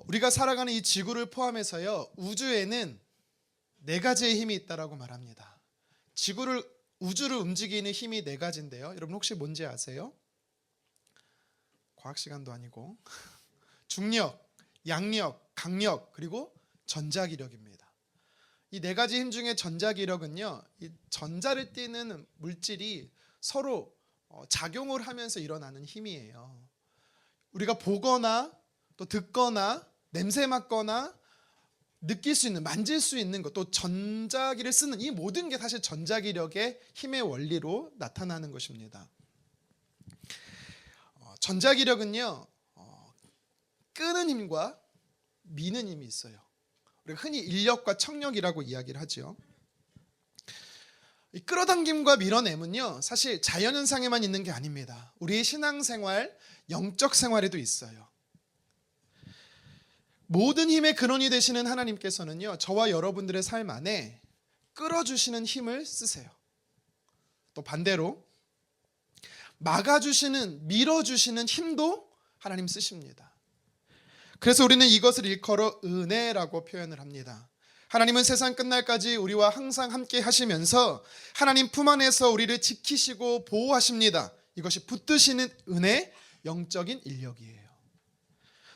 우리가 살아가는 이 지구를 포함해서요, 우주에는 네 가지의 힘이 있다라고 말합니다. 우주를 움직이는 힘이 네 가지인데요. 여러분 혹시 뭔지 아세요? 과학 시간도 아니고 중력, 양력, 강력, 그리고 전자기력입니다. 이 네 가지 힘 중에 전자기력은요, 이 전자를 띠는 물질이 서로 작용을 하면서 일어나는 힘이에요. 우리가 보거나 또 듣거나 냄새 맡거나 느낄 수 있는, 만질 수 있는 것, 또 전자기를 쓰는 이 모든 게 사실 전자기력의 힘의 원리로 나타나는 것입니다. 전자기력은요, 끄는 힘과 미는 힘이 있어요. 우리가 흔히 인력과 청력이라고 이야기를 하죠. 이 끌어당김과 밀어냄은요, 사실 자연현상에만 있는 게 아닙니다. 우리의 신앙생활, 영적 생활에도 있어요. 모든 힘의 근원이 되시는 하나님께서는요, 저와 여러분들의 삶 안에 끌어주시는 힘을 쓰세요. 또 반대로 막아주시는, 밀어주시는 힘도 하나님 쓰십니다. 그래서 우리는 이것을 일컬어 은혜라고 표현을 합니다. 하나님은 세상 끝날까지 우리와 항상 함께 하시면서 하나님 품 안에서 우리를 지키시고 보호하십니다. 이것이 붙드시는 은혜, 영적인 인력이에요.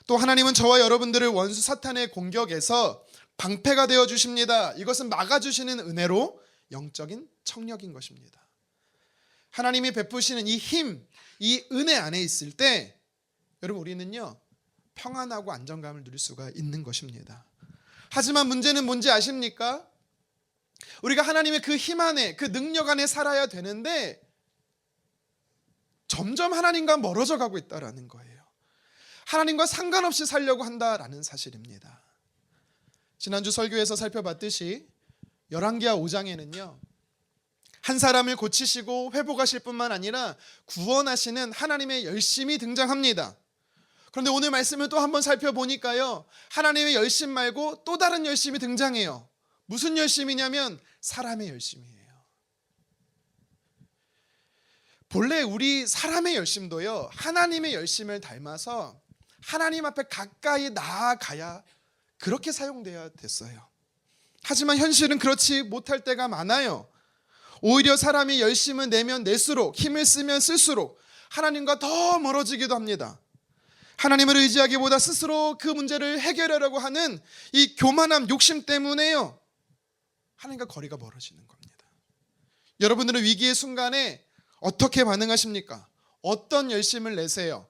또 하나님은 저와 여러분들을 원수 사탄의 공격에서 방패가 되어 주십니다. 이것은 막아주시는 은혜로 영적인 청력인 것입니다. 하나님이 베푸시는 이 힘, 이 은혜 안에 있을 때 여러분 우리는요, 평안하고 안정감을 누릴 수가 있는 것입니다. 하지만 문제는 뭔지 아십니까? 우리가 하나님의 그 힘 안에, 그 능력 안에 살아야 되는데 점점 하나님과 멀어져 가고 있다는 거예요. 하나님과 상관없이 살려고 한다라는 사실입니다. 지난주 설교에서 살펴봤듯이 열왕기하 5장에는요, 한 사람을 고치시고 회복하실 뿐만 아니라 구원하시는 하나님의 열심이 등장합니다. 그런데 오늘 말씀을 또 한번 살펴보니까요, 하나님의 열심 말고 또 다른 열심이 등장해요. 무슨 열심이냐면 사람의 열심이에요. 본래 우리 사람의 열심도요, 하나님의 열심을 닮아서 하나님 앞에 가까이 나아가야 그렇게 사용되어야 됐어요. 하지만 현실은 그렇지 못할 때가 많아요. 오히려 사람이 열심을 내면 낼수록, 힘을 쓰면 쓸수록 하나님과 더 멀어지기도 합니다. 하나님을 의지하기보다 스스로 그 문제를 해결하려고 하는 이 교만함, 욕심 때문에요, 하나님과 거리가 멀어지는 겁니다. 여러분들은 위기의 순간에 어떻게 반응하십니까? 어떤 열심을 내세요?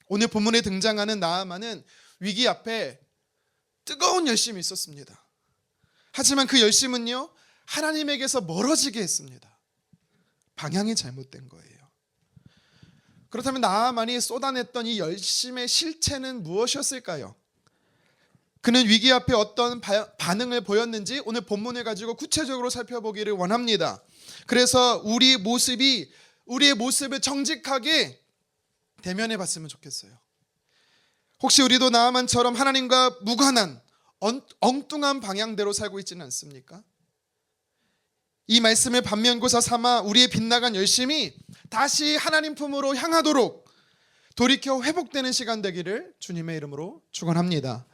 오늘 본문에 등장하는 나아만은 위기 앞에 뜨거운 열심이 있었습니다. 하지만 그 열심은요, 하나님에게서 멀어지게 했습니다. 방향이 잘못된 거예요. 그렇다면 나아만이 쏟아냈던 이 열심의 실체는 무엇이었을까요? 그는 위기 앞에 어떤 반응을 보였는지 오늘 본문을 가지고 구체적으로 살펴보기를 원합니다. 그래서 우리의 모습을 정직하게 대면해 봤으면 좋겠어요. 혹시 우리도 나아만처럼 하나님과 무관한 엉뚱한 방향대로 살고 있지는 않습니까? 이 말씀을 반면교사 삼아 우리의 빗나간 열심이 다시 하나님 품으로 향하도록 돌이켜 회복되는 시간 되기를 주님의 이름으로 축원합니다.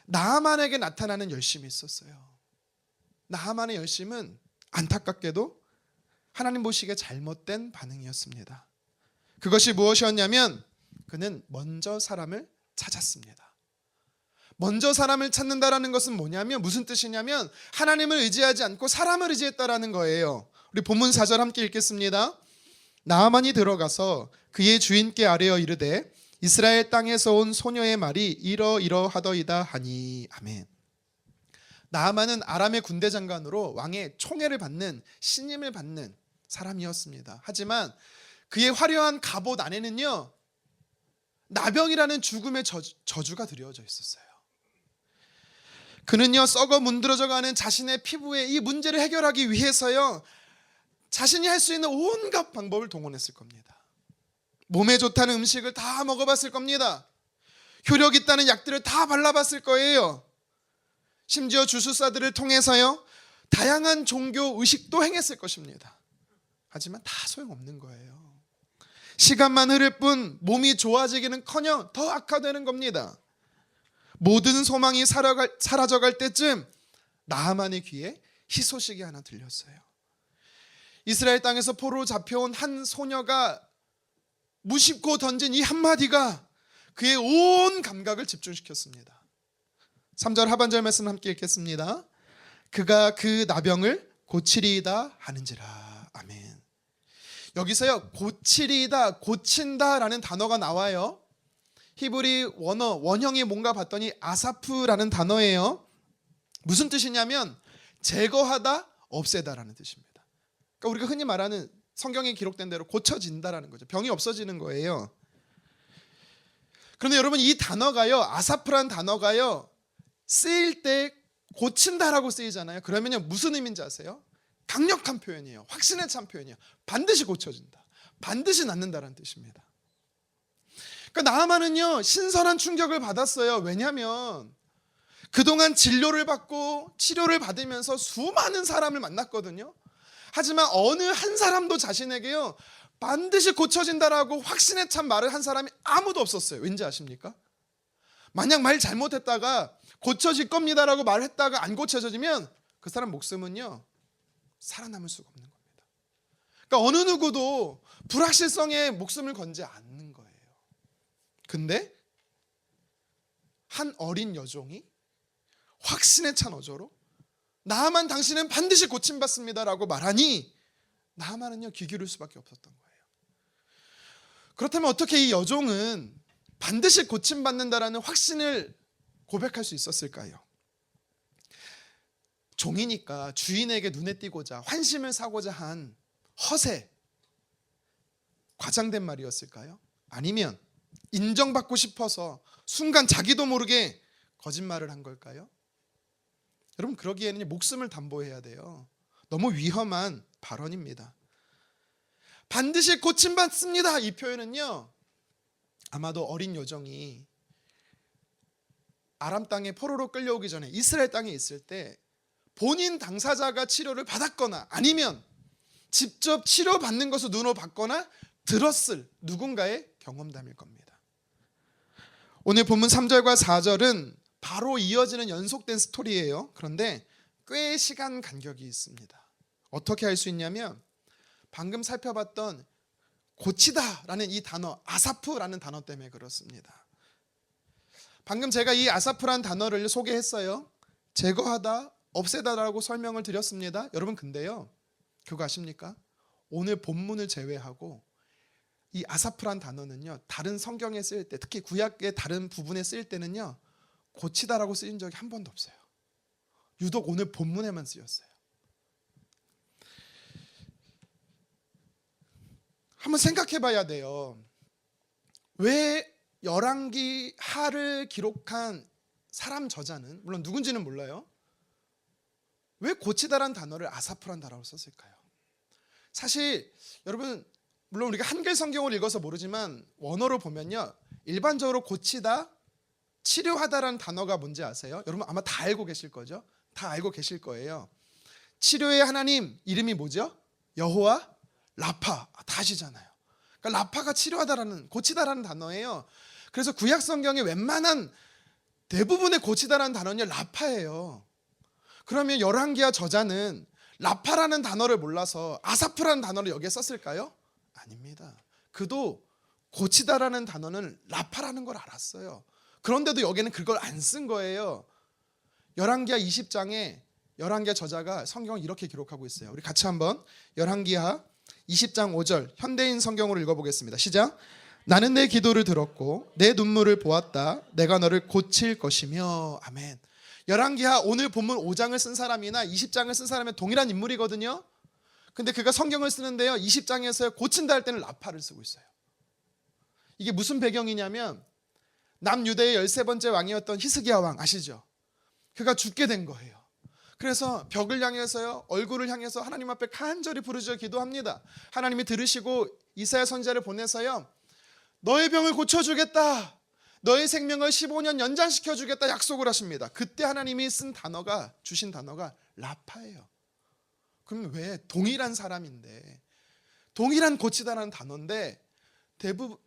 나아만에게 나타나는 열심이 있었어요. 나아만의 열심은 안타깝게도 하나님 보시기에 잘못된 반응이었습니다. 그것이 무엇이었냐면 그는 먼저 사람을 찾았습니다. 먼저 사람을 찾는다라는 것은 뭐냐면, 무슨 뜻이냐면 하나님을 의지하지 않고 사람을 의지했다라는 거예요. 우리 본문 4절 함께 읽겠습니다. 나아만이 들어가서 그의 주인께 아뢰어 이르되 이스라엘 땅에서 온 소녀의 말이 이러이러하더이다 하니. 아멘. 나아만은 아람의 군대 장관으로 왕의 총애를 받는, 신임을 받는 사람이었습니다. 하지만 그의 화려한 갑옷 안에는요, 나병이라는 죽음의 저주가 드려져 있었어요. 그는요, 썩어 문드러져가는 자신의 피부에 이 문제를 해결하기 위해서요, 자신이 할 수 있는 온갖 방법을 동원했을 겁니다. 몸에 좋다는 음식을 다 먹어봤을 겁니다. 효력 있다는 약들을 다 발라봤을 거예요. 심지어 주술사들을 통해서요, 다양한 종교 의식도 행했을 것입니다. 하지만 다 소용없는 거예요. 시간만 흐를 뿐 몸이 좋아지기는커녕 더 악화되는 겁니다. 모든 소망이 사라져갈 때쯤 나하만의 귀에 희소식이 하나 들렸어요. 이스라엘 땅에서 포로로 잡혀온 한 소녀가 무심코 던진 이 한마디가 그의 온 감각을 집중시켰습니다. 3절 하반절 말씀 함께 읽겠습니다. 그가 그 나병을 고치리이다 하는지라. 아멘. 여기서요, 고치리이다, 고친다라는 단어가 나와요. 히브리 원형이 뭔가 봤더니 아사프라는 단어예요. 무슨 뜻이냐면 제거하다, 없애다라는 뜻입니다. 그러니까 우리가 흔히 말하는 성경에 기록된 대로 고쳐진다라는 거죠. 병이 없어지는 거예요. 그런데 여러분, 이 단어가요, 아사프라는 단어가요, 쓰일 때 고친다라고 쓰이잖아요. 그러면요, 무슨 의미인지 아세요? 강력한 표현이에요. 확신에 찬 표현이에요. 반드시 고쳐진다, 반드시 낫는다라는 뜻입니다. 그러니까 나하만은요, 신선한 충격을 받았어요. 왜냐하면 그동안 진료를 받고 치료를 받으면서 수많은 사람을 만났거든요. 하지만 어느 한 사람도 자신에게요, 반드시 고쳐진다라고 확신에 찬 말을 한 사람이 아무도 없었어요. 왠지 아십니까? 만약 말 잘못했다가 고쳐질 겁니다라고 말했다가 안 고쳐지면 그 사람 목숨은요, 살아남을 수가 없는 겁니다. 그러니까 어느 누구도 불확실성에 목숨을 건지 않는 거예요. 근데 한 어린 여종이 확신에 찬 어조로 나하만 당신은 반드시 고침받습니다라고 말하니 나하만은요, 귀 기울일 수밖에 없었던 거예요. 그렇다면 어떻게 이 여종은 반드시 고침받는다라는 확신을 고백할 수 있었을까요? 종이니까 주인에게 눈에 띄고자 환심을 사고자 한 허세, 과장된 말이었을까요? 아니면 인정받고 싶어서 순간 자기도 모르게 거짓말을 한 걸까요? 여러분, 그러기에는 목숨을 담보해야 돼요. 너무 위험한 발언입니다. 반드시 고침받습니다, 이 표현은요, 아마도 어린 여종이 아람 땅에 포로로 끌려오기 전에 이스라엘 땅에 있을 때 본인 당사자가 치료를 받았거나 아니면 직접 치료받는 것을 눈으로 봤거나 들었을 누군가의 경험담일 겁니다. 오늘 본문 3절과 4절은 바로 이어지는 연속된 스토리예요. 그런데 꽤 시간 간격이 있습니다. 어떻게 알 수 있냐면 방금 살펴봤던 고치다라는 이 단어, 아사프라는 단어 때문에 그렇습니다. 방금 제가 이 아사프라는 단어를 소개했어요. 제거하다, 없애다라고 설명을 드렸습니다. 여러분, 근데요, 그거 아십니까? 오늘 본문을 제외하고 이 아사프란 단어는요, 다른 성경에 쓰일 때, 특히 구약의 다른 부분에 쓰일 때는요, 고치다라고 쓰인 적이 한 번도 없어요. 유독 오늘 본문에만 쓰였어요. 한번 생각해 봐야 돼요. 왜 열왕기 하를 기록한 사람 저자는, 물론 누군지는 몰라요, 왜 고치다란 단어를 아사프란 단어로 썼을까요? 사실 여러분, 물론 우리가 한글 성경을 읽어서 모르지만 원어로 보면요, 일반적으로 고치다, 치료하다라는 단어가 뭔지 아세요? 여러분 아마 다 알고 계실 거죠? 다 알고 계실 거예요. 치료의 하나님 이름이 뭐죠? 여호와 라파. 다 아시잖아요. 그러니까 라파가 치료하다라는, 고치다라는 단어예요. 그래서 구약 성경의 웬만한 대부분의 고치다라는 단어는 라파예요. 그러면 열왕기하 저자는 라파라는 단어를 몰라서 아사프라는 단어를 여기에 썼을까요? 아닙니다. 그도 고치다라는 단어는 라파라는 걸 알았어요. 그런데도 여기는 그걸 안 쓴 거예요. 열왕기하 20장에 열왕기하 저자가 성경을 이렇게 기록하고 있어요. 우리 같이 한번 열왕기하 20장 5절 현대인 성경으로 읽어보겠습니다. 시작. 나는 내 기도를 들었고 내 눈물을 보았다. 내가 너를 고칠 것이며. 아멘. 열왕기하 오늘 본문 5장을 쓴 사람이나 20장을 쓴 사람의 동일한 인물이거든요. 근데 그가 성경을 쓰는데요, 20장에서 고친다 할 때는 라파를 쓰고 있어요. 이게 무슨 배경이냐면 남유대의 13번째 왕이었던 히스기야 왕 아시죠? 그가 죽게 된 거예요. 그래서 벽을 향해서요, 얼굴을 향해서 하나님 앞에 간절히 부르짖어 기도합니다. 하나님이 들으시고 이사야 선지자를 보내서요, 너의 병을 고쳐주겠다, 너의 생명을 15년 연장시켜주겠다 약속을 하십니다. 그때 하나님이 쓴 단어가, 주신 단어가 라파예요. 그럼 왜? 동일한 사람인데, 동일한 고치다라는 단어인데 대부분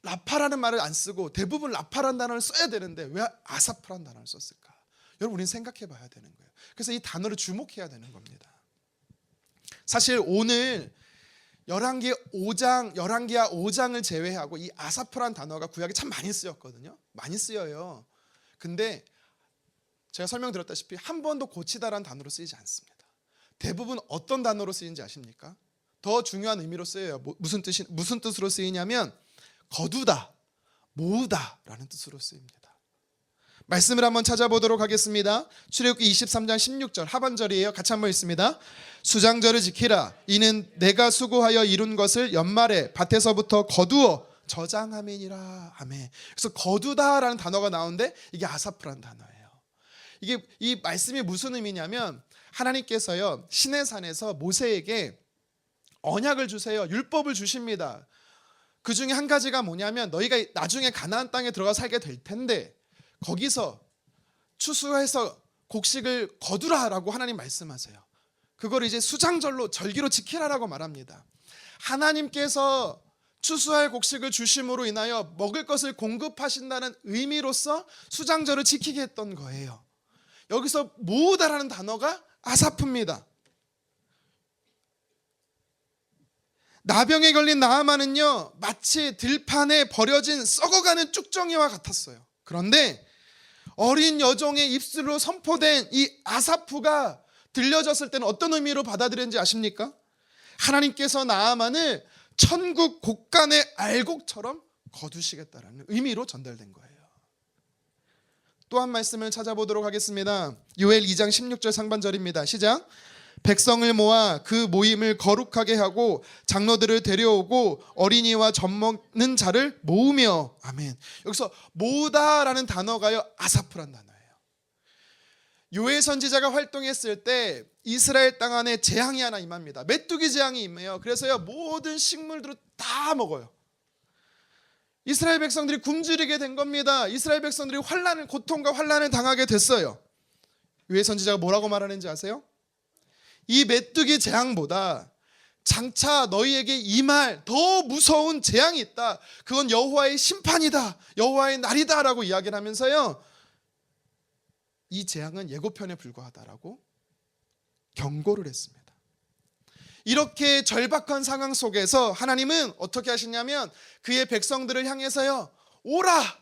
라파라는 말을 안 쓰고 대부분 라파라는 단어를 써야 되는데 왜 아사프라는 단어를 썼을까? 여러분, 우리는 생각해 봐야 되는 거예요. 그래서 이 단어를 주목해야 되는 겁니다. 사실 오늘 열왕기하 5장을 제외하고 이 아사프라는 단어가 구약에 참 많이 쓰였거든요. 많이 쓰여요. 근데 제가 설명드렸다시피 한 번도 고치다라는 단어로 쓰이지 않습니다. 대부분 어떤 단어로 쓰이는지 아십니까? 더 중요한 의미로 쓰여요. 무슨 뜻으로 쓰이냐면 거두다, 모으다라는 뜻으로 쓰입니다. 말씀을 한번 찾아보도록 하겠습니다. 출애굽기 23장 16절 하반절이에요. 같이 한번 읽습니다. 수장절을 지키라. 이는 내가 수고하여 이룬 것을 연말에 밭에서부터 거두어 저장함이니라. 아멘. 그래서 거두다라는 단어가 나오는데 이게 아사프라는 단어예요. 이게 이 말씀이 무슨 의미냐면 하나님께서요 시내산에서 모세에게 언약을 주세요. 율법을 주십니다. 그 중에 한 가지가 뭐냐면 너희가 나중에 가나안 땅에 들어가 살게 될 텐데 거기서 추수해서 곡식을 거두라라고 하나님 말씀하세요. 그걸 이제 수장절로 절기로 지키라라고 말합니다. 하나님께서 추수할 곡식을 주심으로 인하여 먹을 것을 공급하신다는 의미로서 수장절을 지키게 했던 거예요. 여기서 모으다라는 단어가 아사프입니다. 나병에 걸린 나아만은요 마치 들판에 버려진 썩어가는 쭉정이와 같았어요. 그런데 어린 여종의 입술로 선포된 이 아사프가 들려졌을 때는 어떤 의미로 받아들였는지 아십니까? 하나님께서 나아만을 천국 곳간의 알곡처럼 거두시겠다라는 의미로 전달된 거예요. 또 한 말씀을 찾아보도록 하겠습니다. 요엘 2장 16절 상반절입니다. 시작. 백성을 모아 그 모임을 거룩하게 하고 장로들을 데려오고 어린이와 젖먹는 자를 모으며. 아멘. 여기서 모으다라는 단어가요 아사프란 단어예요. 요엘 선지자가 활동했을 때 이스라엘 땅 안에 재앙이 하나 임합니다. 메뚜기 재앙이 임해요. 그래서요 모든 식물들을 다 먹어요. 이스라엘 백성들이 굶주리게 된 겁니다. 이스라엘 백성들이 고통과 환난을 당하게 됐어요. 요엘 선지자가 뭐라고 말하는지 아세요? 이 메뚜기 재앙보다 장차 너희에게 임할 더 무서운 재앙이 있다. 그건 여호와의 심판이다. 여호와의 날이다라고 이야기를 하면서요 이 재앙은 예고편에 불과하다라고 경고를 했습니다. 이렇게 절박한 상황 속에서 하나님은 어떻게 하시냐면 그의 백성들을 향해서요 오라,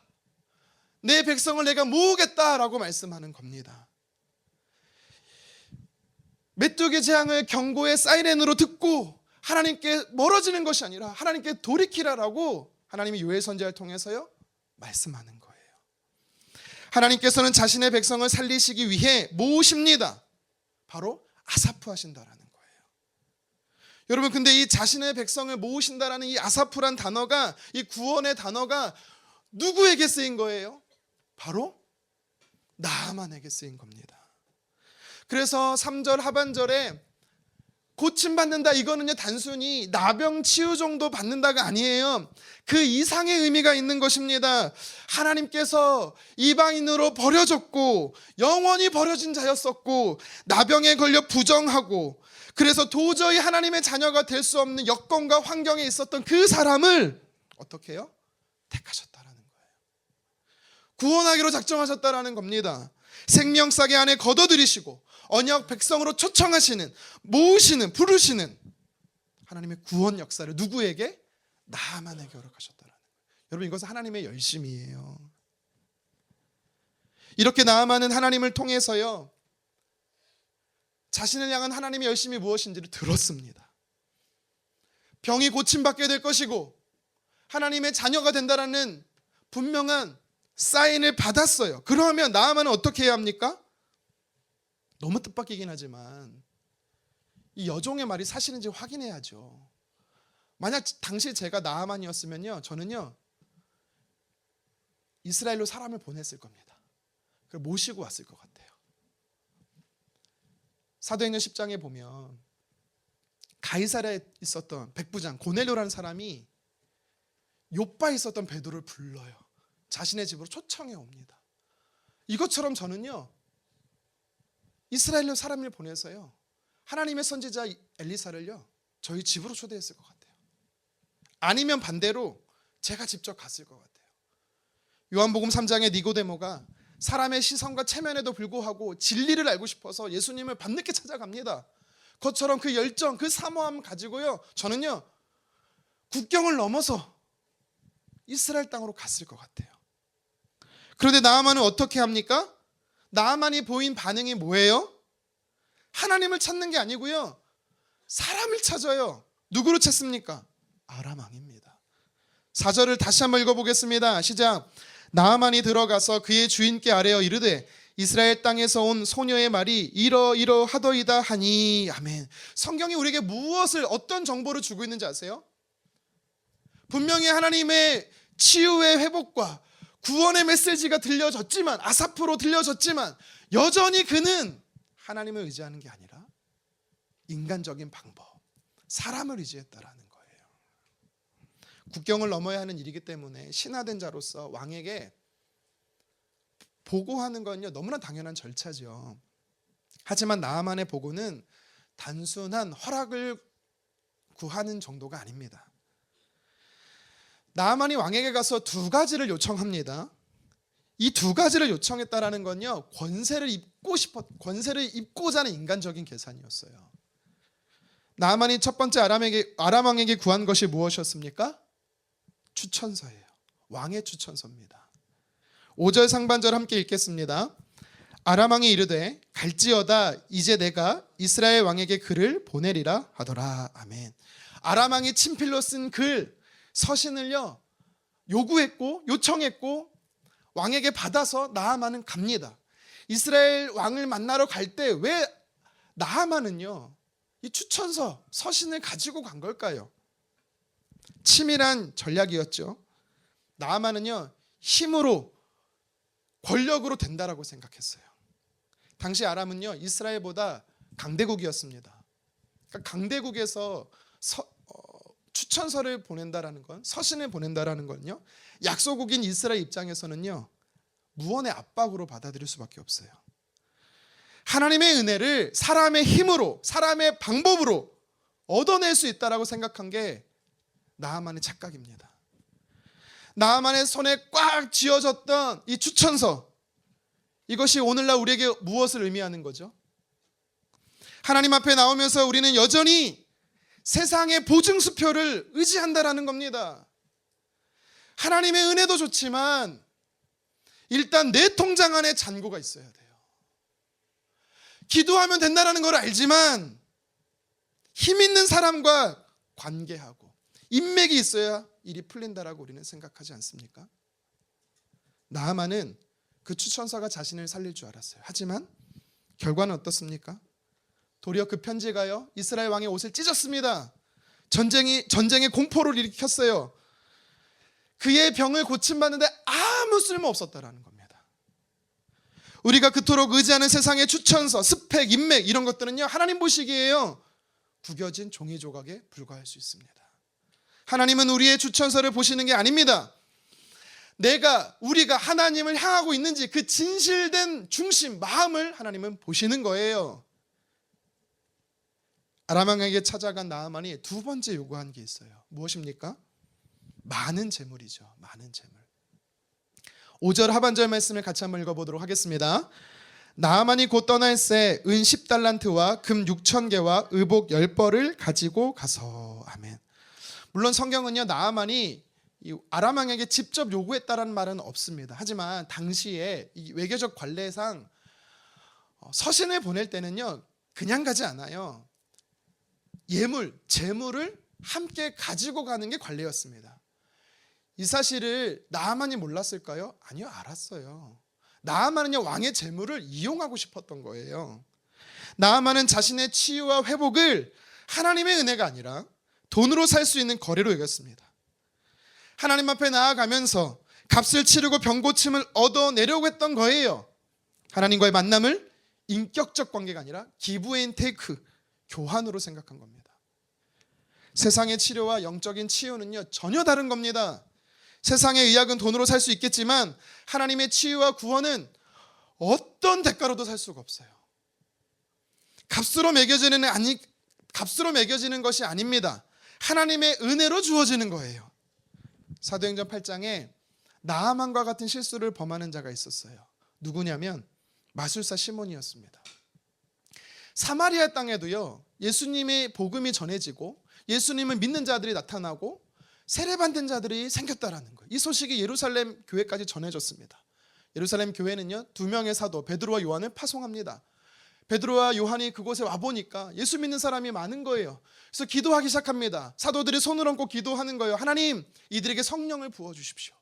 내 백성을 내가 모으겠다라고 말씀하는 겁니다. 메뚜기 재앙을 경고의 사이렌으로 듣고 하나님께 멀어지는 것이 아니라 하나님께 돌이키라라고 하나님이 요엘 선지자를 통해서요 말씀하는 거예요. 하나님께서는 자신의 백성을 살리시기 위해 모으십니다. 바로 아사프 하신다라는 거예요. 여러분, 근데 이 자신의 백성을 모으신다라는 이 아사프란 단어가, 이 구원의 단어가 누구에게 쓰인 거예요? 바로 나아만에게 쓰인 겁니다. 그래서 3절 하반절에 고침받는다, 이거는요 단순히 나병 치유 정도 받는다가 아니에요. 그 이상의 의미가 있는 것입니다. 하나님께서 이방인으로 버려졌고 영원히 버려진 자였었고 나병에 걸려 부정하고 그래서 도저히 하나님의 자녀가 될 수 없는 여건과 환경에 있었던 그 사람을 어떻게 해요? 택하셨다라는 거예요. 구원하기로 작정하셨다라는 겁니다. 생명싸개 안에 걷어들이시고 언약 백성으로 초청하시는, 모으시는, 부르시는 하나님의 구원 역사를 누구에게? 나아만에게 허락하셨다라는 거예요. 여러분, 이것은 하나님의 열심이에요. 이렇게 나아만은 하나님을 통해서요 자신을 향한 하나님의 열심이 무엇인지를 들었습니다. 병이 고침받게 될 것이고 하나님의 자녀가 된다라는 분명한 사인을 받았어요. 그러면 나아만은 어떻게 해야 합니까? 너무 뜻밖이긴 하지만 이 여종의 말이 사실인지 확인해야죠. 만약 당시 제가 나아만이었으면요 저는요 이스라엘로 사람을 보냈을 겁니다. 그걸 모시고 왔을 것 같아요. 사도행전 10장에 보면 가이사랴에 있었던 백부장 고넬료라는 사람이 욥바에 있었던 베드로를 불러요. 자신의 집으로 초청해 옵니다. 이것처럼 저는요 이스라엘로 사람을 보내서요 하나님의 선지자 엘리사를요 저희 집으로 초대했을 것 같아요. 아니면 반대로 제가 직접 갔을 것 같아요. 요한복음 3장의 니고데모가 사람의 시선과 체면에도 불구하고 진리를 알고 싶어서 예수님을 밤늦게 찾아갑니다. 그것처럼 그 열정, 그 사모함 가지고요, 저는요 국경을 넘어서 이스라엘 땅으로 갔을 것 같아요. 그런데 나아만은 어떻게 합니까? 나아만이 보인 반응이 뭐예요? 하나님을 찾는 게 아니고요, 사람을 찾아요. 누구로 찾습니까? 아람 왕입니다. 4절을 다시 한번 읽어보겠습니다. 시작. 나아만이 들어가서 그의 주인께 아뢰어 이르되 이스라엘 땅에서 온 소녀의 말이 이러이러하더이다 하니. 아멘. 성경이 우리에게 무엇을, 어떤 정보를 주고 있는지 아세요? 분명히 하나님의 치유의 회복과 구원의 메시지가 들려졌지만, 아사프로 들려졌지만, 여전히 그는 하나님을 의지하는 게 아니라 인간적인 방법, 사람을 의지했다라는 거예요. 국경을 넘어야 하는 일이기 때문에 신하된 자로서 왕에게 보고하는 건요 너무나 당연한 절차죠. 하지만 나아만의 보고는 단순한 허락을 구하는 정도가 아닙니다. 나아만이 왕에게 가서 두 가지를 요청합니다. 이 두 가지를 요청했다라는 건요 권세를 입고자 하는 인간적인 계산이었어요. 나아만이 첫 번째 아람 왕에게 구한 것이 무엇이었습니까? 추천서예요. 왕의 추천서입니다. 5절 상반절 함께 읽겠습니다. 아람 왕이 이르되 갈지어다 이제 내가 이스라엘 왕에게 글을 보내리라 하더라. 아멘. 아람 왕이 친필로 쓴 글, 서신을요 요구했고 요청했고 왕에게 받아서 나아만은 갑니다. 이스라엘 왕을 만나러 갈 때 왜 나아만은요 이 추천서, 서신을 가지고 간 걸까요? 치밀한 전략이었죠. 나아만은요 힘으로, 권력으로 된다라고 생각했어요. 당시 아람은요 이스라엘보다 강대국이었습니다. 그러니까 강대국에서 추천서를 보낸다라는 건, 서신을 보낸다라는 건요 약소국인 이스라엘 입장에서는요 무언의 압박으로 받아들일 수밖에 없어요. 하나님의 은혜를 사람의 힘으로, 사람의 방법으로 얻어낼 수 있다라고 생각한 게 나아만의 착각입니다. 나아만의 손에 꽉 쥐어졌던 이 추천서, 이것이 오늘날 우리에게 무엇을 의미하는 거죠? 하나님 앞에 나오면서 우리는 여전히 세상의 보증수표를 의지한다라는 겁니다. 하나님의 은혜도 좋지만 일단 내 통장 안에 잔고가 있어야 돼요. 기도하면 된다는 걸 알지만 힘 있는 사람과 관계하고 인맥이 있어야 일이 풀린다라고 우리는 생각하지 않습니까? 나아만은 그 추천서가 자신을 살릴 줄 알았어요. 하지만 결과는 어떻습니까? 도리어 그 편지가요 이스라엘 왕의 옷을 찢었습니다. 전쟁의 공포를 일으켰어요. 그의 병을 고침받는데 아무 쓸모 없었다라는 겁니다. 우리가 그토록 의지하는 세상의 추천서, 스펙, 인맥 이런 것들은요 하나님 보시기에요 구겨진 종이 조각에 불과할 수 있습니다. 하나님은 우리의 추천서를 보시는 게 아닙니다. 우리가 하나님을 향하고 있는지 그 진실된 중심, 마음을 하나님은 보시는 거예요. 아람 왕에게 찾아간 나아만이 두 번째 요구한 게 있어요. 무엇입니까? 많은 재물이죠. 많은 재물. 5절 하반절 말씀을 같이 한번 읽어보도록 하겠습니다. 나아만이 곧 떠날새 은 10달란트와 금 6,000개와 의복 10벌을 가지고 가서. 아멘. 물론 성경은요 나아만이 아람 왕에게 직접 요구했다라는 말은 없습니다. 하지만 당시에 이 외교적 관례상 서신을 보낼 때는요 그냥 가지 않아요. 재물을 함께 가지고 가는 게 관례였습니다. 이 사실을 나아만이 몰랐을까요? 아니요, 알았어요. 나아만은요 왕의 재물을 이용하고 싶었던 거예요. 나아만은 자신의 치유와 회복을 하나님의 은혜가 아니라 돈으로 살 수 있는 거래로 여겼습니다. 하나님 앞에 나아가면서 값을 치르고 병고침을 얻어내려고 했던 거예요. 하나님과의 만남을 인격적 관계가 아니라 기브 앤 테이크, 교환으로 생각한 겁니다. 세상의 치료와 영적인 치유는요 전혀 다른 겁니다. 세상의 의학은 돈으로 살 수 있겠지만 하나님의 치유와 구원은 어떤 대가로도 살 수가 없어요. 값으로 매겨지는 것이 아닙니다. 하나님의 은혜로 주어지는 거예요. 사도행전 8장에 나아만과 같은 실수를 범하는 자가 있었어요. 누구냐면 마술사 시몬이었습니다. 사마리아 땅에도요, 예수님의 복음이 전해지고 예수님을 믿는 자들이 나타나고 세례받는 자들이 생겼다라는 거예요. 이 소식이 예루살렘 교회까지 전해졌습니다. 예루살렘 교회는요, 2명의 사도 베드로와 요한을 파송합니다. 베드로와 요한이 그곳에 와보니까 예수 믿는 사람이 많은 거예요. 그래서 기도하기 시작합니다. 사도들이 손을 얹고 기도하는 거예요. 하나님, 이들에게 성령을 부어주십시오.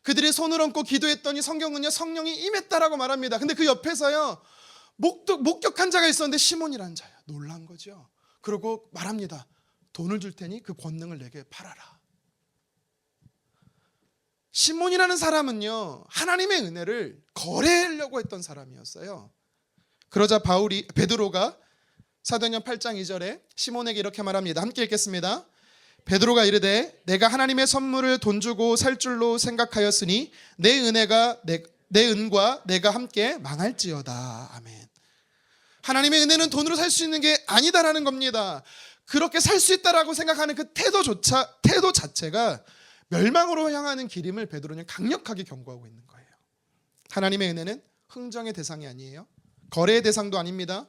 그들이 손을 얹고 기도했더니 성경은요, 성령이 임했다라고 말합니다. 근데 그 옆에서요, 목격한 자가 있었는데 시몬이라는 자야. 놀란 거죠. 그러고 말합니다. 돈을 줄 테니 그 권능을 내게 팔아라. 시몬이라는 사람은요, 하나님의 은혜를 거래하려고 했던 사람이었어요. 그러자 베드로가 사도행전 8장 2절에 시몬에게 이렇게 말합니다. 함께 읽겠습니다. 베드로가 이르되 내가 하나님의 선물을 돈 주고 살 줄로 생각하였으니 내 은과 내가 함께 망할지어다. 아멘. 하나님의 은혜는 돈으로 살 수 있는 게 아니다라는 겁니다. 그렇게 살 수 있다라고 생각하는 그 태도 자체가 멸망으로 향하는 길임을 베드로는 강력하게 경고하고 있는 거예요. 하나님의 은혜는 흥정의 대상이 아니에요. 거래의 대상도 아닙니다.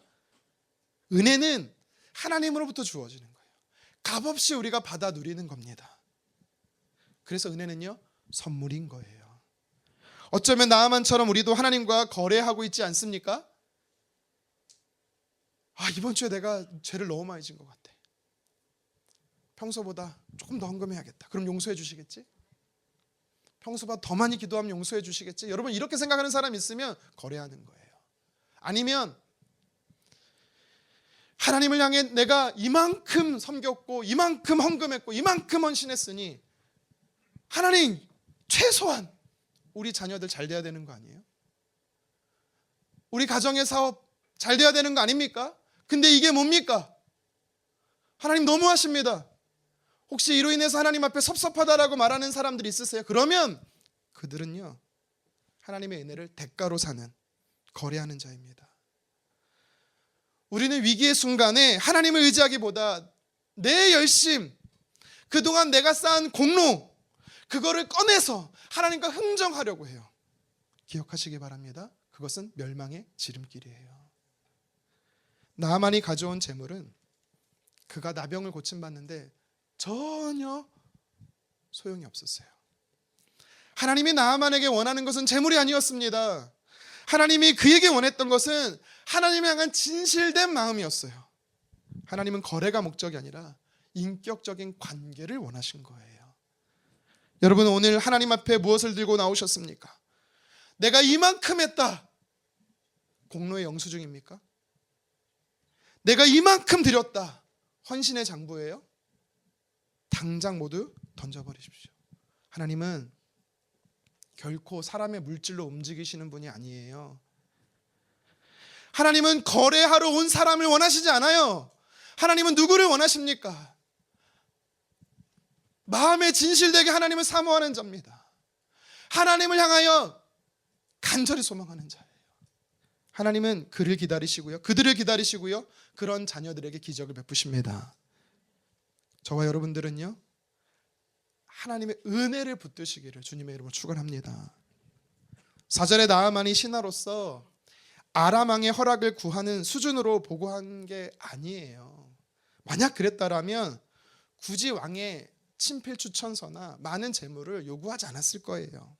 은혜는 하나님으로부터 주어지는 거예요. 값없이 우리가 받아 누리는 겁니다. 그래서 은혜는요, 선물인 거예요. 어쩌면 나아만처럼 우리도 하나님과 거래하고 있지 않습니까? 이번 주에 내가 죄를 너무 많이 진 것 같아. 평소보다 조금 더 헌금해야겠다. 그럼 용서해 주시겠지? 평소보다 더 많이 기도하면 용서해 주시겠지? 여러분, 이렇게 생각하는 사람이 있으면 거래하는 거예요. 아니면 하나님을 향해 내가 이만큼 섬겼고 이만큼 헌금했고 이만큼 헌신했으니 하나님, 최소한 우리 자녀들 잘 돼야 되는 거 아니에요? 우리 가정의 사업 잘 돼야 되는 거 아닙니까? 근데 이게 뭡니까? 하나님 너무하십니다. 혹시 이로 인해서 하나님 앞에 섭섭하다라고 말하는 사람들이 있으세요? 그러면 그들은요, 하나님의 은혜를 대가로 사는, 거래하는 자입니다. 우리는 위기의 순간에 하나님을 의지하기보다 내 열심, 그동안 내가 쌓은 공로, 그거를 꺼내서 하나님과 흥정하려고 해요. 기억하시기 바랍니다. 그것은 멸망의 지름길이에요. 나아만이 가져온 재물은 그가 나병을 고침받는데 전혀 소용이 없었어요. 하나님이 나아만에게 원하는 것은 재물이 아니었습니다. 하나님이 그에게 원했던 것은 하나님을 향한 진실된 마음이었어요. 하나님은 거래가 목적이 아니라 인격적인 관계를 원하신 거예요. 여러분, 오늘 하나님 앞에 무엇을 들고 나오셨습니까? 내가 이만큼 했다. 공로의 영수증입니까? 내가 이만큼 드렸다. 헌신의 장부예요? 당장 모두 던져버리십시오. 하나님은 결코 사람의 물질로 움직이시는 분이 아니에요. 하나님은 거래하러 온 사람을 원하시지 않아요. 하나님은 누구를 원하십니까? 마음에 진실되게 하나님을 사모하는 자입니다. 하나님을 향하여 간절히 소망하는 자예요. 하나님은 그들을 기다리시고요. 그런 자녀들에게 기적을 베푸십니다. 저와 여러분들은요, 하나님의 은혜를 붙드시기를 주님의 이름으로 축원합니다. 4절에 나아만이 신하로서 아람 왕의 허락을 구하는 수준으로 보고한 게 아니에요. 만약 그랬다라면 굳이 왕의 친필 추천서나 많은 재물을 요구하지 않았을 거예요.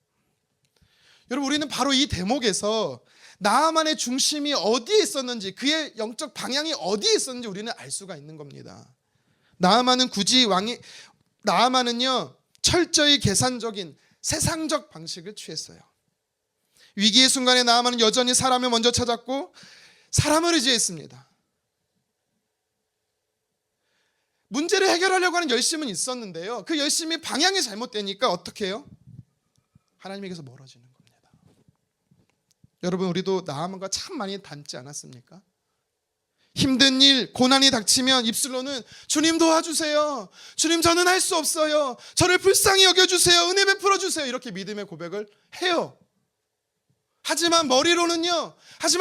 여러분, 우리는 바로 이 대목에서 나아만의 중심이 어디에 있었는지, 그의 영적 방향이 어디에 있었는지 우리는 알 수가 있는 겁니다. 나아만은요, 철저히 계산적인 세상적 방식을 취했어요. 위기의 순간에 나아만은 여전히 사람을 먼저 찾았고 사람을 의지했습니다. 문제를 해결하려고 하는 열심은 있었는데요, 그 열심이 방향이 잘못되니까 어떻게 해요? 하나님에게서 멀어지는 겁니다. 여러분, 우리도 나아만과 참 많이 닮지 않았습니까? 힘든 일, 고난이 닥치면 입술로는 주님 도와주세요, 주님 저는 할 수 없어요, 저를 불쌍히 여겨주세요, 은혜 베풀어 주세요, 이렇게 믿음의 고백을 해요. 하지만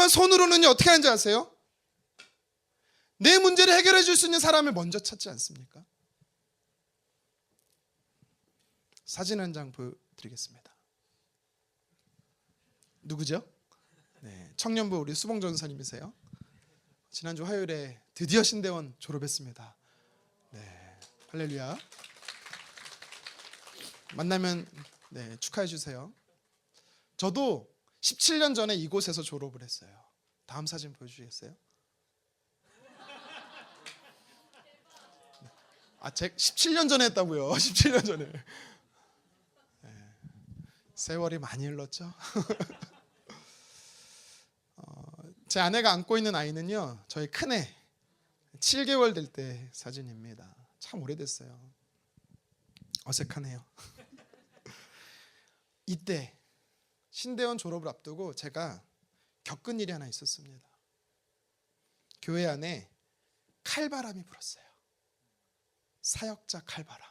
손으로는요 어떻게 하는지 아세요? 내 문제를 해결해 줄 수 있는 사람을 먼저 찾지 않습니까? 사진 한 장 보여드리겠습니다. 누구죠? 네, 청년부 우리 수봉 전사님이세요. 지난주 화요일에 드디어 신대원 졸업했습니다. 네, 할렐루야. 만나면 네, 축하해 주세요. 저도 17년 전에 이곳에서 졸업을 했어요. 다음 사진 보여주시겠어요? 제 17년 전에 했다고요. 17년 전에. 네, 세월이 많이 흘렀죠. 제 아내가 안고 있는 아이는요, 저희 큰애 7개월 될 때 사진입니다. 참 오래됐어요. 어색하네요. 이때 신대원 졸업을 앞두고 제가 겪은 일이 하나 있었습니다. 교회 안에 칼바람이 불었어요. 사역자 칼바람.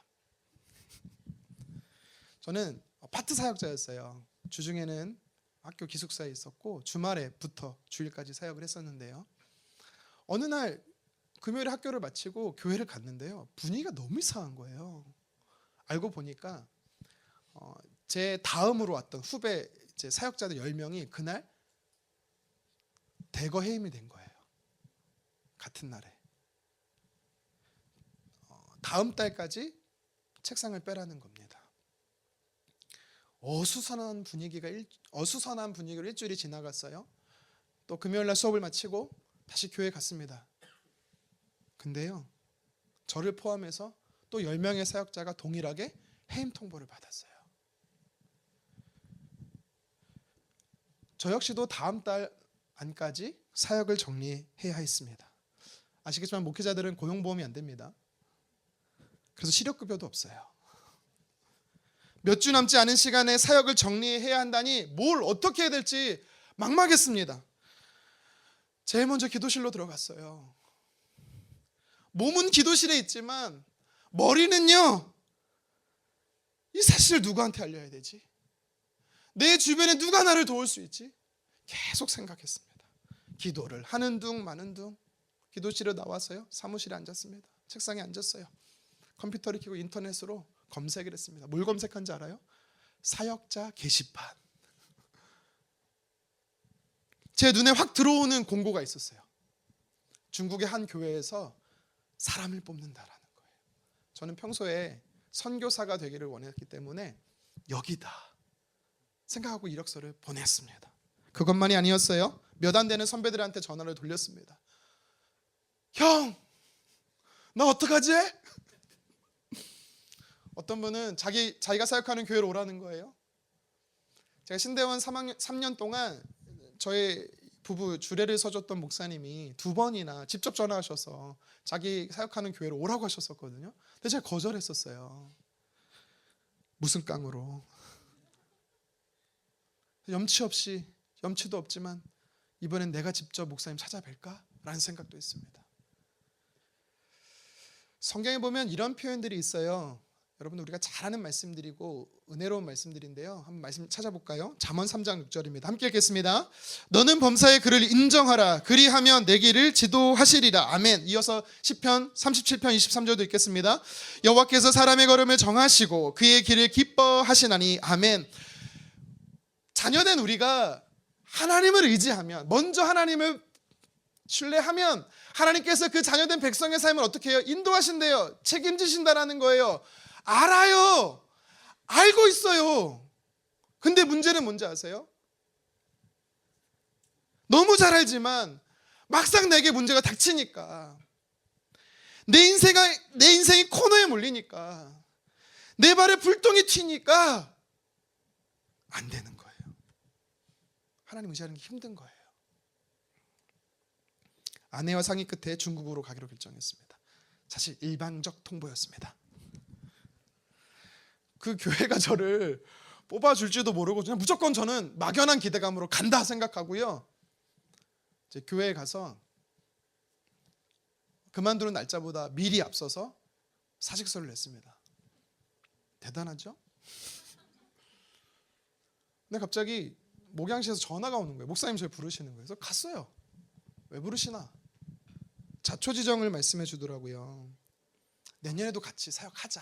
저는 파트 사역자였어요. 주중에는 학교 기숙사에 있었고 주말에부터 주일까지 사역을 했었는데요. 어느 날 금요일에 학교를 마치고 교회를 갔는데요. 분위기가 너무 이상한 거예요. 알고 보니까 제 다음으로 왔던 후배 이제 사역자들 10명이 그날 대거 해임이 된 거예요. 같은 날에. 다음 달까지 책상을 빼라는 겁니다. 어수선한 분위기로 일주일이 지나갔어요. 또 금요일 날 수업을 마치고 다시 교회에 갔습니다. 근데요, 저를 포함해서 또 10명의 사역자가 동일하게 해임 통보를 받았어요. 저 역시도 다음 달 안까지 사역을 정리해야 했습니다. 아시겠지만 목회자들은 고용보험이 안 됩니다. 그래서 실업급여도 없어요. 몇 주 남지 않은 시간에 사역을 정리해야 한다니 뭘 어떻게 해야 될지 막막했습니다. 제일 먼저 기도실로 들어갔어요. 몸은 기도실에 있지만 머리는요, 이 사실을 누구한테 알려야 되지? 내 주변에 누가 나를 도울 수 있지? 계속 생각했습니다. 기도를 하는 둥 마는 둥 기도실에 나와서요, 사무실에 앉았습니다. 책상에 앉았어요. 컴퓨터를 켜고 인터넷으로 검색을 했습니다. 뭘 검색한지 알아요? 사역자 게시판. 제 눈에 확 들어오는 공고가 있었어요. 중국의 한 교회에서 사람을 뽑는다라는 거예요. 저는 평소에 선교사가 되기를 원했기 때문에 여기다 생각하고 이력서를 보냈습니다. 그것만이 아니었어요. 몇 안 되는 선배들한테 전화를 돌렸습니다. 형, 나 어떡하지? 어떤 분은 자기가 사역하는 교회로 오라는 거예요. 제가 신대원 3년 동안 저의 부부 주례를 서줬던 목사님이 2번이나 직접 전화하셔서 자기 사역하는 교회로 오라고 하셨었거든요. 근데 제가 거절했었어요. 무슨 깡으로. 염치도 없지만 이번엔 내가 직접 목사님 찾아뵐까? 라는 생각도 했습니다. 성경에 보면 이런 표현들이 있어요. 여러분, 우리가 잘 아는 말씀들이고 은혜로운 말씀들인데요. 한번 말씀 찾아볼까요? 잠언 3장 6절입니다. 함께 읽겠습니다. 너는 범사의 그를 인정하라. 그리하면 내 길을 지도하시리라. 아멘. 이어서 시편 37편 23절도 읽겠습니다. 여호와께서 사람의 걸음을 정하시고 그의 길을 기뻐하시나니. 아멘. 자녀된 우리가 하나님을 의지하면, 먼저 하나님을 신뢰하면 하나님께서 그 자녀된 백성의 삶을 어떻게 해요? 인도하신대요. 책임지신다라는 거예요. 알아요. 알고 있어요. 근데 문제는 뭔지 아세요? 너무 잘 알지만 막상 내게 문제가 닥치니까, 내 인생이 코너에 몰리니까, 내 발에 불똥이 튀니까 안 되는 거예요. 하나님 의지하는 게 힘든 거예요. 아내와 상의 끝에 중국으로 가기로 결정했습니다. 사실 일방적 통보였습니다. 그 교회가 저를 뽑아줄지도 모르고 그냥 무조건 저는 막연한 기대감으로 간다 생각하고요, 이제 교회에 가서 그만두는 날짜보다 미리 앞서서 사직서를 냈습니다. 대단하죠? 근데 갑자기 목양시에서 전화가 오는 거예요. 목사님 저를 부르시는 거예요. 그래서 갔어요. 왜 부르시나? 자초지정을 말씀해 주더라고요. 내년에도 같이 사역하자.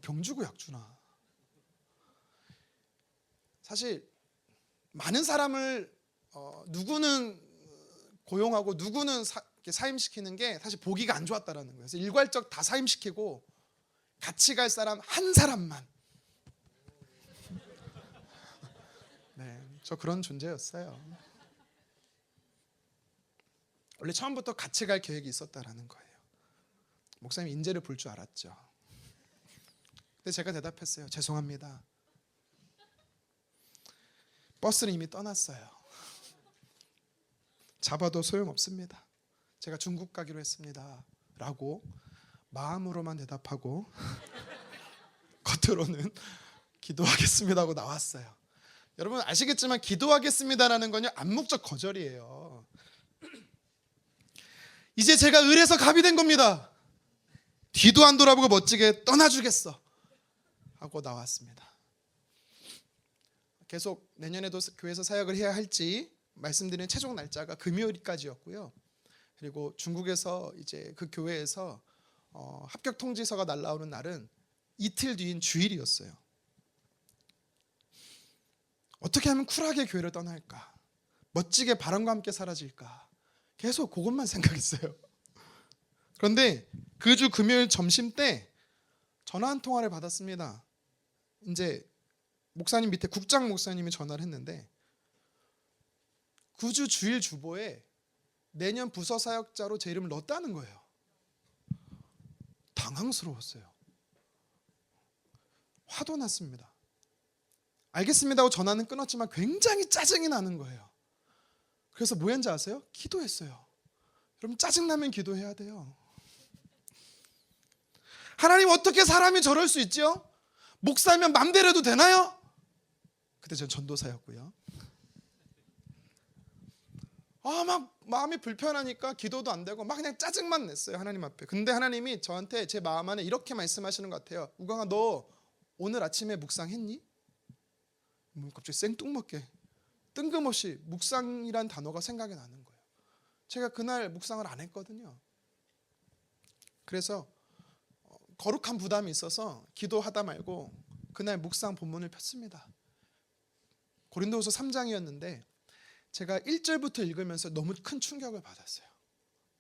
병 주고 약 주나. 사실 많은 사람을 누구는 고용하고 누구는 사임시키는 게 사실 보기가 안 좋았다라는 거예요. 그래서 일괄적 다 사임시키고 같이 갈 사람 한 사람만. 네, 저 그런 존재였어요. 원래 처음부터 같이 갈 계획이 있었다라는 거예요. 목사님 인재를 볼 줄 알았죠. 근데 제가 대답했어요. 죄송합니다. 버스는 이미 떠났어요. 잡아도 소용없습니다. 제가 중국 가기로 했습니다. 라고 마음으로만 대답하고 겉으로는 기도하겠습니다 하고 나왔어요. 여러분 아시겠지만 기도하겠습니다라는 건요 암묵적 거절이에요. 이제 제가 을에서 갑이 된 겁니다. 뒤도 안 돌아보고 멋지게 떠나주겠어 하고 나왔습니다. 계속 내년에도 교회에서 사역을 해야 할지 말씀드리는 최종 날짜가 금요일까지였고요. 그리고 중국에서 이제 그 교회에서 합격 통지서가 날라오는 날은 이틀 뒤인 주일이었어요. 어떻게 하면 쿨하게 교회를 떠날까? 멋지게 바람과 함께 사라질까? 계속 그것만 생각했어요. 그런데 그 주 금요일 점심 때 전화 한 통화를 받았습니다. 이제 목사님 밑에 국장 목사님이 전화를 했는데 그 주 주일 주보에 내년 부서 사역자로 제 이름을 넣었다는 거예요. 당황스러웠어요. 화도 났습니다. 알겠습니다 하고 전화는 끊었지만 굉장히 짜증이 나는 거예요. 그래서 뭐 했는지 아세요? 기도했어요. 여러분 짜증나면 기도해야 돼요. 하나님 어떻게 사람이 저럴 수 있죠? 목사면 맘대로 해도 되나요? 그때 전 전도사였고요. 막 마음이 불편하니까 기도도 안 되고 막 그냥 짜증만 냈어요 하나님 앞에. 근데 하나님이 저한테 제 마음 안에 이렇게 말씀하시는 것 같아요. 우광아 너 오늘 아침에 묵상했니? 갑자기 생뚱맞게 뜬금없이 묵상이란 단어가 생각이 나는 거예요. 제가 그날 묵상을 안 했거든요. 그래서 거룩한 부담이 있어서 기도하다 말고 그날 묵상 본문을 폈습니다. 고린도후서 3장이었는데 제가 1절부터 읽으면서 너무 큰 충격을 받았어요.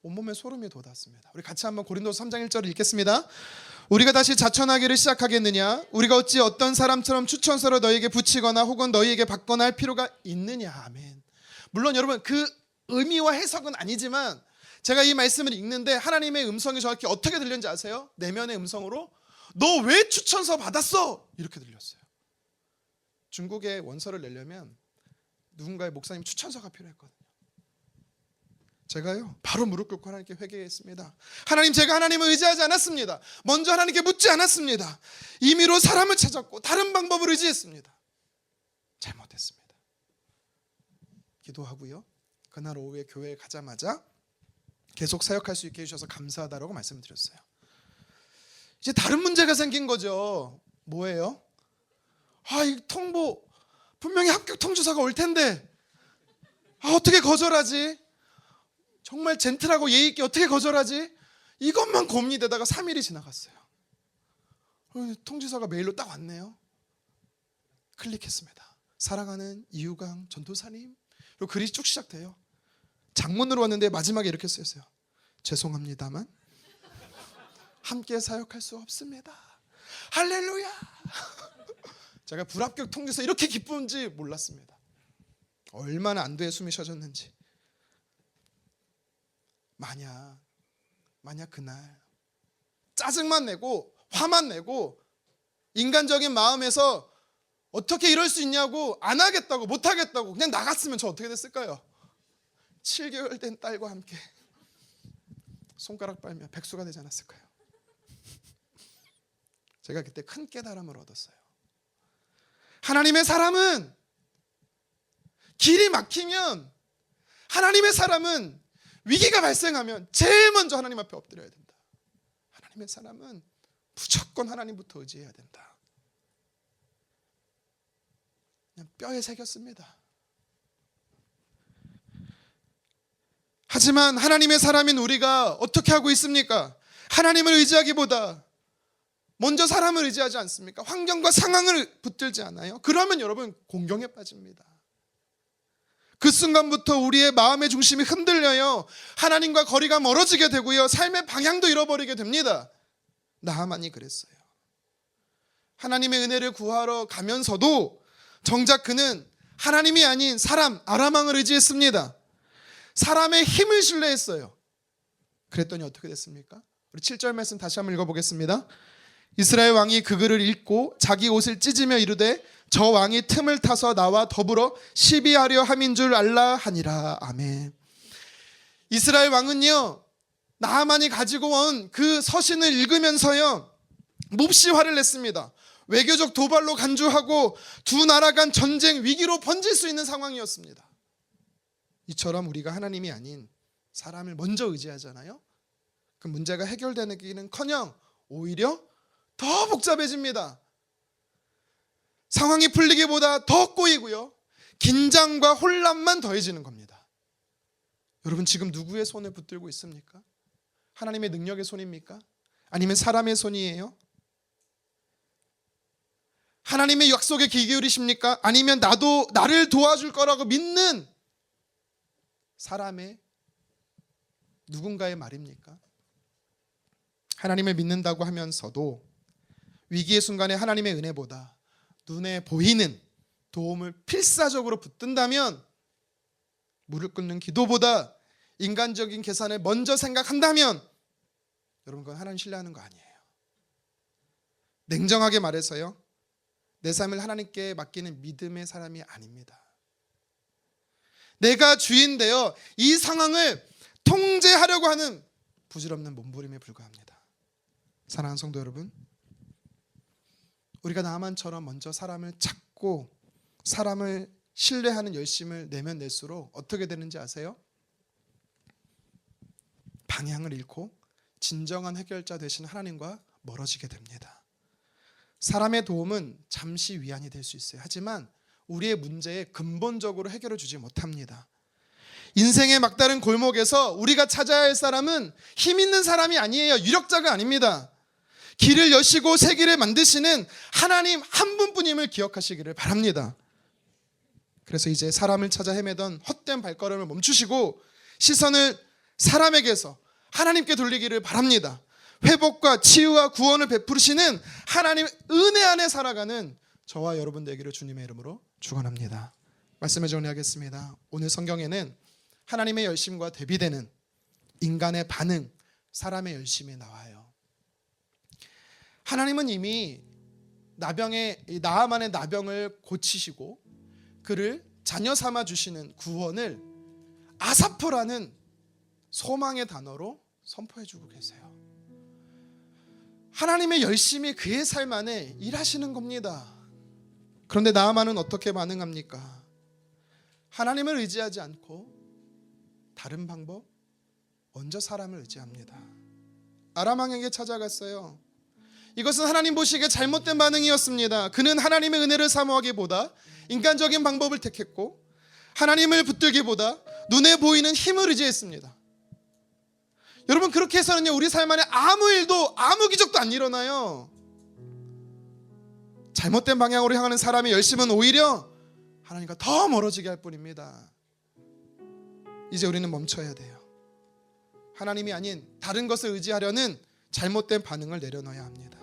온몸에 소름이 돋았습니다. 우리 같이 한번 고린도서 3장 1절을 읽겠습니다. 우리가 다시 자천하기를 시작하겠느냐? 우리가 어찌 어떤 사람처럼 추천서를 너희에게 붙이거나 혹은 너희에게 받거나 할 필요가 있느냐? 아멘. 물론 여러분 그 의미와 해석은 아니지만 제가 이 말씀을 읽는데 하나님의 음성이 정확히 어떻게 들렸는지 아세요? 내면의 음성으로 너 왜 추천서 받았어? 이렇게 들렸어요. 중국에 원서를 내려면 누군가의 목사님 추천서가 필요했거든요. 제가요 바로 무릎 꿇고 하나님께 회개했습니다. 하나님 제가 하나님을 의지하지 않았습니다. 먼저 하나님께 묻지 않았습니다. 임의로 사람을 찾았고 다른 방법을 의지했습니다. 잘못했습니다. 기도하고요. 그날 오후에 교회에 가자마자 계속 사역할 수 있게 해주셔서 감사하다라고 말씀드렸어요. 이제 다른 문제가 생긴 거죠. 뭐예요? 이 통보 분명히 합격 통지서가 올 텐데 어떻게 거절하지? 정말 젠틀하고 예의 있게 어떻게 거절하지? 이것만 고민이 되다가 3일이 지나갔어요. 통지서가 메일로 딱 왔네요. 클릭했습니다. 사랑하는 이유강 전도사님. 그리고 글이 쭉 시작돼요. 장문으로 왔는데 마지막에 이렇게 쓰였어요. 죄송합니다만 함께 사역할 수 없습니다. 할렐루야. 제가 불합격 통지서 이렇게 기쁜지 몰랐습니다. 얼마나 안도의 숨이 쉬어졌는지. 만약 그날 짜증만 내고 화만 내고 인간적인 마음에서 어떻게 이럴 수 있냐고 안 하겠다고 못 하겠다고 그냥 나갔으면 저 어떻게 됐을까요? 7개월 된 딸과 함께 손가락 빨며 백수가 되지 않았을까요? 제가 그때 큰 깨달음을 얻었어요. 하나님의 사람은 길이 막히면 하나님의 사람은 위기가 발생하면 제일 먼저 하나님 앞에 엎드려야 된다. 하나님의 사람은 무조건 하나님부터 의지해야 된다. 그냥 뼈에 새겼습니다. 하지만 하나님의 사람인 우리가 어떻게 하고 있습니까? 하나님을 의지하기보다 먼저 사람을 의지하지 않습니까? 환경과 상황을 붙들지 않아요? 그러면 여러분 공경에 빠집니다. 그 순간부터 우리의 마음의 중심이 흔들려요. 하나님과 거리가 멀어지게 되고요. 삶의 방향도 잃어버리게 됩니다. 나하만이 그랬어요. 하나님의 은혜를 구하러 가면서도 정작 그는 하나님이 아닌 사람 아람 왕을 의지했습니다. 사람의 힘을 신뢰했어요. 그랬더니 어떻게 됐습니까? 우리 7절 말씀 다시 한번 읽어보겠습니다. 이스라엘 왕이 그 글을 읽고 자기 옷을 찢으며 이르되 저 왕이 틈을 타서 나와 더불어 시비하려 함인 줄 알라 하니라. 아멘. 이스라엘 왕은요, 나하만이 가지고 온 그 서신을 읽으면서요 몹시 화를 냈습니다. 외교적 도발로 간주하고 두 나라 간 전쟁 위기로 번질 수 있는 상황이었습니다. 이처럼 우리가 하나님이 아닌 사람을 먼저 의지하잖아요. 그 문제가 해결되기는커녕 오히려 더 복잡해집니다. 상황이 풀리기보다 더 꼬이고요. 긴장과 혼란만 더해지는 겁니다. 여러분 지금 누구의 손을 붙들고 있습니까? 하나님의 능력의 손입니까? 아니면 사람의 손이에요? 하나님의 약속에 귀 기울이십니까? 아니면 나를 도와줄 거라고 믿는 사람의 누군가의 말입니까? 하나님을 믿는다고 하면서도 위기의 순간에 하나님의 은혜보다 눈에 보이는 도움을 필사적으로 붙든다면, 무릎 꿇는 기도보다 인간적인 계산을 먼저 생각한다면 여러분 그건 하나님 신뢰하는 거 아니에요. 냉정하게 말해서요, 내 삶을 하나님께 맡기는 믿음의 사람이 아닙니다. 내가 주인되어 이 상황을 통제하려고 하는 부질없는 몸부림에 불과합니다. 사랑하는 성도 여러분, 우리가 나만처럼 먼저 사람을 찾고 사람을 신뢰하는 열심을 내면 낼수록 어떻게 되는지 아세요? 방향을 잃고 진정한 해결자 되신 하나님과 멀어지게 됩니다. 사람의 도움은 잠시 위안이 될 수 있어요. 하지만 우리의 문제에 근본적으로 해결을 주지 못합니다. 인생의 막다른 골목에서 우리가 찾아야 할 사람은 힘 있는 사람이 아니에요. 유력자가 아닙니다. 길을 여시고 새 길을 만드시는 하나님 한 분뿐임을 기억하시기를 바랍니다. 그래서 이제 사람을 찾아 헤매던 헛된 발걸음을 멈추시고 시선을 사람에게서 하나님께 돌리기를 바랍니다. 회복과 치유와 구원을 베푸시는 하나님 은혜 안에 살아가는 저와 여러분 되기를 주님의 이름으로 축원합니다. 말씀을 정리하겠습니다. 오늘 성경에는 하나님의 열심과 대비되는 인간의 반응, 사람의 열심이 나와요. 하나님은 이미 나하만의 나병을 고치시고 그를 자녀 삼아 주시는 구원을 아사포라는 소망의 단어로 선포해 주고 계세요. 하나님의 열심이 그의 삶 안에 일하시는 겁니다. 그런데 나하만은 어떻게 반응합니까? 하나님을 의지하지 않고 다른 방법, 먼저 사람을 의지합니다. 아람 왕에게 찾아갔어요. 이것은 하나님 보시기에 잘못된 반응이었습니다. 그는 하나님의 은혜를 사모하기보다 인간적인 방법을 택했고 하나님을 붙들기보다 눈에 보이는 힘을 의지했습니다. 여러분 그렇게 해서는요 우리 삶 안에 아무 일도 아무 기적도 안 일어나요. 잘못된 방향으로 향하는 사람의 열심은 오히려 하나님과 더 멀어지게 할 뿐입니다. 이제 우리는 멈춰야 돼요. 하나님이 아닌 다른 것을 의지하려는 잘못된 반응을 내려놔야 합니다.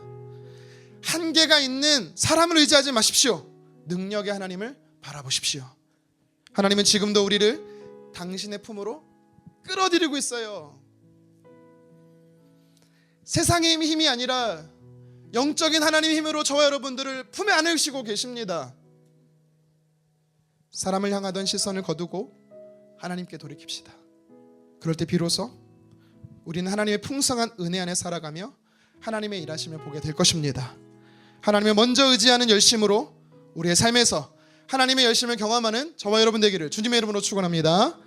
한계가 있는 사람을 의지하지 마십시오. 능력의 하나님을 바라보십시오. 하나님은 지금도 우리를 당신의 품으로 끌어들이고 있어요. 세상의 힘이 아니라 영적인 하나님의 힘으로 저와 여러분들을 품에 안으시고 계십니다. 사람을 향하던 시선을 거두고 하나님께 돌이킵시다. 그럴 때 비로소 우리는 하나님의 풍성한 은혜 안에 살아가며 하나님의 일하심을 보게 될 것입니다. 하나님을 먼저 의지하는 열심으로 우리의 삶에서 하나님의 열심을 경험하는 저와 여러분 되기를 주님의 이름으로 축원합니다.